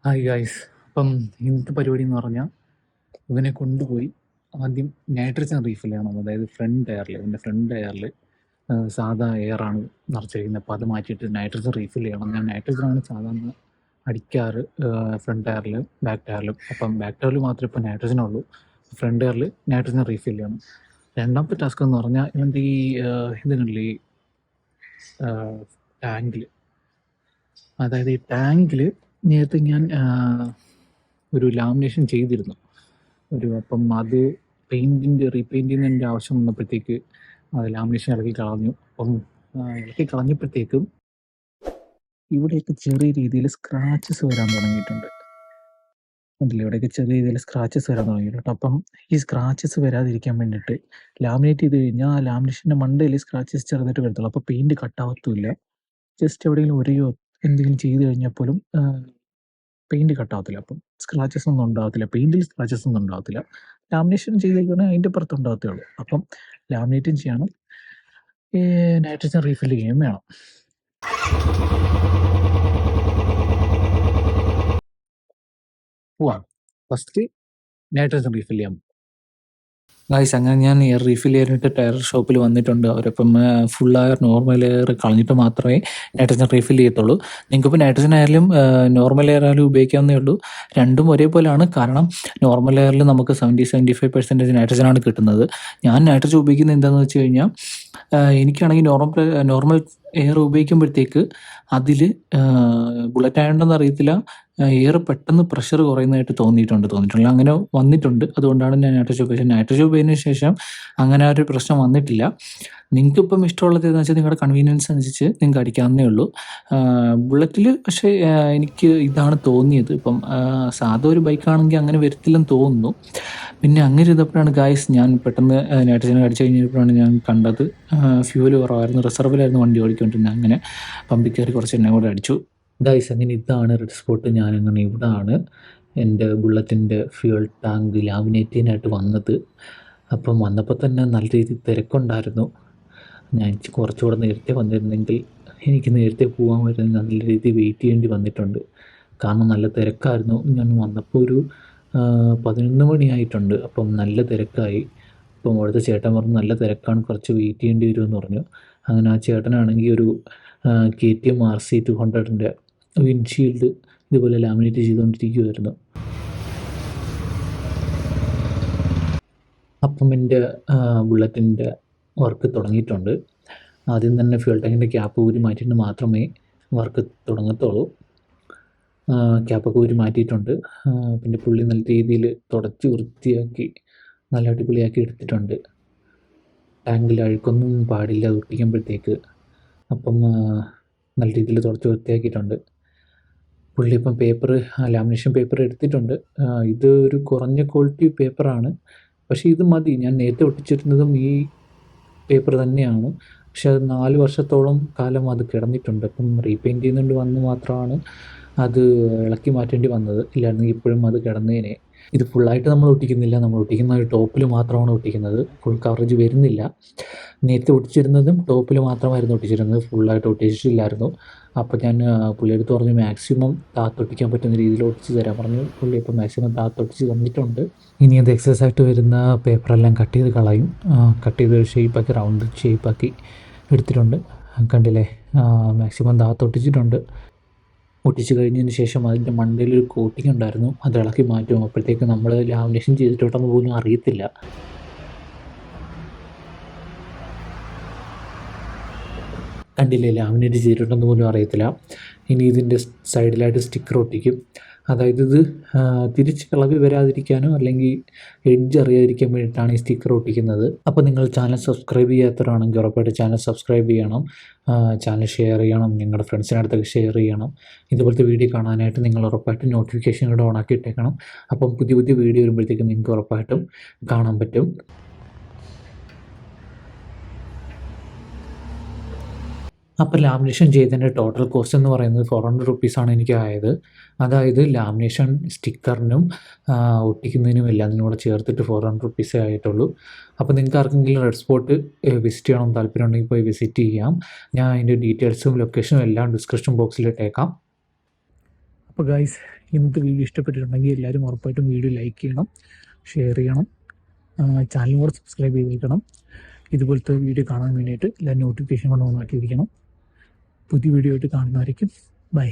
Hi guys. അപ്പം ഇന്നത്തെ പരിപാടി എന്ന് പറഞ്ഞാൽ ഇവനെ കൊണ്ടുപോയി ആദ്യം നൈട്രജൻ റീഫിൽ ചെയ്യണം. അതായത് ഫ്രണ്ട് ടയറിൽ സാധാ എയറാണ് നിറച്ചിരിക്കുന്നത്. അപ്പോൾ അത് മാറ്റിയിട്ട് നൈട്രജൻ റീഫിൽ ചെയ്യണം. ഞാൻ നൈട്രജനാണ് സാധാരണ അടിക്കാറ് ഫ്രണ്ട് ടയറിലും ബാക്ക് ടയറിലും. അപ്പം ബാക്ക് ടയറിൽ മാത്രമേ ഇപ്പോൾ നൈട്രജൻ ഉള്ളൂ. ഫ്രണ്ട് ടയറിൽ നൈട്രജൻ റീഫിൽ ചെയ്യണം. രണ്ടാമത്തെ ടാസ്ക് എന്ന് പറഞ്ഞാൽ ഇവൻ്റെ ഈ ഇതിനുള്ളിൽ ടാങ്കിൽ, അതായത് ഈ ടാങ്കിൽ നേരത്തെ ഞാൻ ഒരു ലാമിനേഷൻ ചെയ്തിരുന്നു. അപ്പം അത് റീപെയിൻറ്റ് ചെയ്യുന്നതിൻ്റെ ആവശ്യം വന്നപ്പോഴത്തേക്ക് അത് ലാമിനേഷൻ ഇളക്കി കളഞ്ഞു. അപ്പം ഇളക്കി കളഞ്ഞപ്പോഴത്തേക്കും ഇവിടെയൊക്കെ ചെറിയ രീതിയിൽ സ്ക്രാച്ചസ് വരാൻ തുടങ്ങിയിട്ടുണ്ട്. കണ്ടില്ലേ, ഇവിടെയൊക്കെ ചെറിയ രീതിയിൽ സ്ക്രാച്ചസ് വരാൻ തുടങ്ങിയിട്ടുണ്ട്. അപ്പം ഈ സ്ക്രാച്ചസ് വരാതിരിക്കാൻ വേണ്ടിയിട്ട് ലാമിനേറ്റ് ചെയ്ത് കഴിഞ്ഞാൽ ആ ലാമിനേഷൻ്റെ മണ്ടയിൽ സ്ക്രാച്ചസ് ചെറുതായിട്ട് വരത്തുള്ളൂ. അപ്പോൾ പെയിൻറ്റ് കട്ടാവത്തുമില്ല. ജസ്റ്റ് എവിടെയെങ്കിലും ഒരയോ എന്തെങ്കിലും ചെയ്ത് കഴിഞ്ഞാൽ പോലും പെയിൻറ്റ് കട്ടാവത്തില്ല. അപ്പം സ്ക്രാച്ചസ് ഒന്നും ഉണ്ടാകത്തില്ല. പെയിൻറ്റിൽ സ്ക്രാച്ചസ് ഒന്നും ഉണ്ടാകത്തില്ല. ലാമിനേഷൻ ചെയ്തേക്കുകയാണെങ്കിൽ അതിൻ്റെ പുറത്ത് ഉണ്ടാകത്തേ ഉള്ളൂ. അപ്പം ലാമിനേറ്റും ചെയ്യണം, നൈട്രജൻ റീഫിൽ ചെയ്യുകയും വേണം. പോവാം. ഫസ്റ്റ് നൈട്രജൻ റീഫിൽ ചെയ്യാം. ഗായ്സ്, അങ്ങനെ ഞാൻ എയർ റീഫിൽ ചെയ്യാനായിട്ട് ടയർ ഷോപ്പിൽ വന്നിട്ടുണ്ട്. അവരപ്പം ഫുൾ എയർ നോർമൽ എയർ കളഞ്ഞിട്ട് മാത്രമേ നൈട്രജൻ റീഫിൽ ചെയ്യത്തുള്ളൂ. നിങ്ങൾക്കിപ്പോൾ നൈട്രജൻ ആയാലും നോർമൽ എയർ ആയാലും ഉപയോഗിക്കാവുന്നേ ഉള്ളൂ. രണ്ടും ഒരേപോലെയാണ്. കാരണം നോർമൽ എയറിൽ നമുക്ക് 75% നൈട്രജനാണ് കിട്ടുന്നത്. ഞാൻ നൈട്രജൻ ഉപയോഗിക്കുന്നത് എന്താണെന്ന് വെച്ച് കഴിഞ്ഞാൽ, എനിക്കാണെങ്കിൽ നോർമൽ എയർ ഉപയോഗിക്കുമ്പോഴത്തേക്ക് അതിൽ ബുള്ളറ്റ് ആയതുകൊണ്ടെന്ന് അറിയത്തില്ല, എയർ പെട്ടെന്ന് പ്രഷർ കുറയുന്നതായിട്ട് തോന്നിയിട്ടുണ്ട്. അങ്ങനെ വന്നിട്ടുണ്ട്. അതുകൊണ്ടാണ് ഞാൻ നൈട്രജൻ ഉപയോഗിച്ചത്. നൈട്രജൻ ഉപയോഗിച്ചതിന് ശേഷം അങ്ങനെ ഒരു പ്രശ്നം വന്നിട്ടില്ല. നിങ്ങൾക്കിപ്പം ഇഷ്ടമുള്ളത് ഏതെന്ന് വെച്ചാൽ നിങ്ങളുടെ കൺവീനിയൻസ് അനുസരിച്ച് നിങ്ങൾക്ക് അടിക്കാവുന്നേ ഉള്ളൂ. ബുള്ളറ്റിൽ പക്ഷേ എനിക്ക് ഇതാണ് തോന്നിയത്. ഇപ്പം സാധാ ഒരു ബൈക്കാണെങ്കിൽ അങ്ങനെ വരത്തില്ലെന്ന് തോന്നുന്നു. പിന്നെ അങ്ങനെ ചെയ്തപ്പോഴാണ് ഗായ്സ് ഞാൻ പെട്ടെന്ന് നൈട്രജൻ അടിച്ചു കഴിഞ്ഞപ്പോഴാണ് ഞാൻ കണ്ടത് ഫ്യൂവൽ കുറവായിരുന്നു. റിസർവിലായിരുന്നു വണ്ടി ഓടിക്കൊണ്ടിരുന്നത്. അങ്ങനെ പമ്പിൽ കയറി കുറച്ച് എണ്ണ കൂടെ അടിച്ചു. ഗായ്സ്, അങ്ങനെ ഇതാണ് റെഡ് സ്പോട്ട്. ഞാനങ്ങനെ ഇവിടാണ് എൻ്റെ ബുള്ളറ്റിൻ്റെ ഫ്യൂവൽ ടാങ്ക് ലാമിനേറ്റ് ചെയ്യാനായിട്ട് വന്നത്. അപ്പം വന്നപ്പോൾ തന്നെ നല്ല രീതിയിൽ തിരക്കുണ്ടായിരുന്നു. ഞാൻ കുറച്ചുകൂടെ നേരത്തെ വന്നിരുന്നെങ്കിൽ എനിക്ക് നേരത്തെ പോകാമായിരുന്നു. നല്ല രീതിയിൽ വെയിറ്റ് ചെയ്യേണ്ടി വന്നിട്ടുണ്ട്. കാരണം നല്ല തിരക്കായിരുന്നു. ഞാൻ വന്നപ്പോൾ ഒരു 11 മണിയായിട്ടുണ്ട്. അപ്പം നല്ല തിരക്കായി. അപ്പം അവിടുത്തെ ചേട്ടൻ പറഞ്ഞു നല്ല തിരക്കാണ്, കുറച്ച് വെയിറ്റ് ചെയ്യേണ്ടി വരുമെന്ന് പറഞ്ഞു. അങ്ങനെ ആ ചേട്ടനാണെങ്കിൽ ഒരു KTM RC 200ൻ്റെ വിൻഷീൽഡ് ഇതുപോലെ ലാമിനേറ്റ് ചെയ്തുകൊണ്ടിരിക്കുകയായിരുന്നു. അപ്പം എൻ്റെ ബുള്ളറ്റിൻ്റെ വർക്ക് തുടങ്ങിയിട്ടുണ്ട്. ആദ്യം തന്നെ ഫ്യൂൽ ടാങ്കിൻ്റെ ക്യാപ്പ് ഊരി മാറ്റിയിട്ട് മാത്രമേ വർക്ക് തുടങ്ങത്തുള്ളൂ. ക്യാപ്പൊക്കെ ഊരി മാറ്റിയിട്ടുണ്ട്. പിന്നെ പുള്ളി നല്ല രീതിയിൽ തുടച്ച് വൃത്തിയാക്കി നല്ല അടിപൊളിയാക്കി എടുത്തിട്ടുണ്ട്. ടാങ്കിൽ അഴുക്കൊന്നും പാടില്ല അത് ഒട്ടിക്കുമ്പോഴത്തേക്ക്. അപ്പം നല്ല രീതിയിൽ തുടച്ച് വൃത്തിയാക്കിയിട്ടുണ്ട്. പുള്ളി ഇപ്പം ലാമിനേഷൻ പേപ്പർ എടുത്തിട്ടുണ്ട്. ഇത് ഒരു കുറഞ്ഞ ക്വാളിറ്റി പേപ്പറാണ്. പക്ഷേ ഇത് മതി. ഞാൻ നേരത്തെ ഒട്ടിച്ചിരുന്നതും ഈ പേപ്പർ തന്നെയാണ്. പക്ഷെ അത് 4 വർഷത്തോളം കാലം അത് കിടന്നിട്ടുണ്ട്. അപ്പം റീപെയിൻറ്റ് ചെയ്യുന്നുണ്ട് വന്ന് മാത്രമാണ് അത് ഇളക്കി മാറ്റേണ്ടി വന്നത്. ഇല്ലായിരുന്നെങ്കിൽ ഇപ്പോഴും അത് കിടന്നേനെ. ഇത് ഫുള്ളായിട്ട് നമ്മൾ ഒട്ടിക്കുന്നില്ല. നമ്മൾ ഒട്ടിക്കുന്ന ഒരു ടോപ്പിൽ മാത്രമാണ് ഒട്ടിക്കുന്നത്. ഫുൾ കവറേജ് വരുന്നില്ല. നേരത്തെ ഒട്ടിച്ചിരുന്നതും ടോപ്പിൽ മാത്രമായിരുന്നു ഒട്ടിച്ചിരുന്നത്. ഫുള്ളായിട്ട് ഒട്ടിച്ചിട്ടില്ലായിരുന്നു. അപ്പോൾ ഞാൻ പുള്ളിയെടുത്ത് പറഞ്ഞു മാക്സിമം താത്തൊട്ടിക്കാൻ പറ്റുന്ന രീതിയിൽ ഒട്ടിച്ച് തരാൻ പറഞ്ഞു. പുള്ളി ഇപ്പോൾ മാക്സിമം താത്തൊട്ടിച്ച് തന്നിട്ടുണ്ട്. ഇനി അത് എക്സസ് ആയിട്ട് വരുന്ന പേപ്പറെല്ലാം കട്ട് ചെയ്ത് കളയും. കട്ട് ചെയ്ത് ഷേപ്പാക്കി റൗണ്ട് ഷേപ്പാക്കി എടുത്തിട്ടുണ്ട്. കണ്ടില്ലേ, മാക്സിമം താത്തൊട്ടിച്ചിട്ടുണ്ട്. ഒട്ടിച്ച് കഴിഞ്ഞതിന് ശേഷം അതിൻ്റെ മണ്ടയിലൊരു കോട്ടിങ് ഉണ്ടായിരുന്നു. അത് ഇളക്കി മാറ്റും. അപ്പോഴത്തേക്ക് നമ്മൾ ലാമിനേഷൻ ചെയ്തിട്ടുണ്ടെന്ന് പോലും അറിയത്തില്ല. കണ്ടില്ലേ, ലാമിനേറ്റ് ചെയ്തിട്ടുണ്ടെന്ന് പോലും അറിയത്തില്ല. ഇനി ഇതിൻ്റെ സൈഡിലായിട്ട് സ്റ്റിക്കർ ഒട്ടിക്കും. അതായത് ഇത് തിരിച്ച് ഇളകി വരാതിരിക്കാനോ അല്ലെങ്കിൽ എഡ്ജ് അറിയാതിരിക്കാൻ വേണ്ടിയിട്ടാണ് ഈ സ്റ്റിക്കർ ഒട്ടിക്കുന്നത്. അപ്പോൾ നിങ്ങൾ ചാനൽ സബ്സ്ക്രൈബ് ചെയ്യാത്തവരാണെങ്കിൽ ഉറപ്പായിട്ട് ചാനൽ സബ്സ്ക്രൈബ് ചെയ്യണം. ചാനൽ ഷെയർ ചെയ്യണം. നിങ്ങളുടെ ഫ്രണ്ട്സിനടുത്തൊക്കെ ഷെയർ ചെയ്യണം. ഇതുപോലത്തെ വീഡിയോ കാണാനായിട്ട് നിങ്ങൾ ഉറപ്പായിട്ടും നോട്ടിഫിക്കേഷൻ കൂടെ ഓണാക്കി ഇട്ടേക്കണം. അപ്പം പുതിയ പുതിയ വീഡിയോ വരുമ്പോഴത്തേക്കും നിങ്ങൾക്ക് ഉറപ്പായിട്ടും കാണാൻ പറ്റും. അപ്പോൾ ലാമിനേഷൻ ചെയ്തതിൻ്റെ ടോട്ടൽ കോസ്റ്റ് എന്ന് പറയുന്നത് 400 റുപ്പീസാണ് എനിക്ക് ആയത്. അതായത് ലാമിനേഷൻ സ്റ്റിക്കറിനും ഒട്ടിക്കുന്നതിനും എല്ലാത്തിനും കൂടെ ചേർത്തിട്ട് 400 റുപ്പീസേ ആയിട്ടുള്ളൂ. അപ്പോൾ നിങ്ങൾക്ക് ആർക്കെങ്കിലും റെഡ് സ്പോട്ട് വിസിറ്റ് ചെയ്യണം താല്പര്യം ഉണ്ടെങ്കിൽ പോയി വിസിറ്റ് ചെയ്യാം. ഞാൻ അതിൻ്റെ ഡീറ്റെയിൽസും ലൊക്കേഷനും എല്ലാം ഡിസ്ക്രിപ്ഷൻ ബോക്സിൽ ഇട്ടേക്കാം. അപ്പോൾ ഗൈസ്, ഇന്നത്തെ വീഡിയോ ഇഷ്ടപ്പെട്ടിട്ടുണ്ടെങ്കിൽ എല്ലാവരും ഉറപ്പായിട്ടും വീഡിയോ ലൈക്ക് ചെയ്യണം, ഷെയർ ചെയ്യണം, ചാനൽ കൂടെ സബ്സ്ക്രൈബ് ചെയ്തിരിക്കണം. ഇതുപോലത്തെ വീഡിയോ കാണാൻ വേണ്ടിയിട്ട് എല്ലാ നോട്ടിഫിക്കേഷൻ കൊണ്ട് ഓൺ ആക്കിയിരിക്കണം. പുതിയ വീഡിയോ ആയിട്ട് കാണുന്നതായിരിക്കും. ബൈ.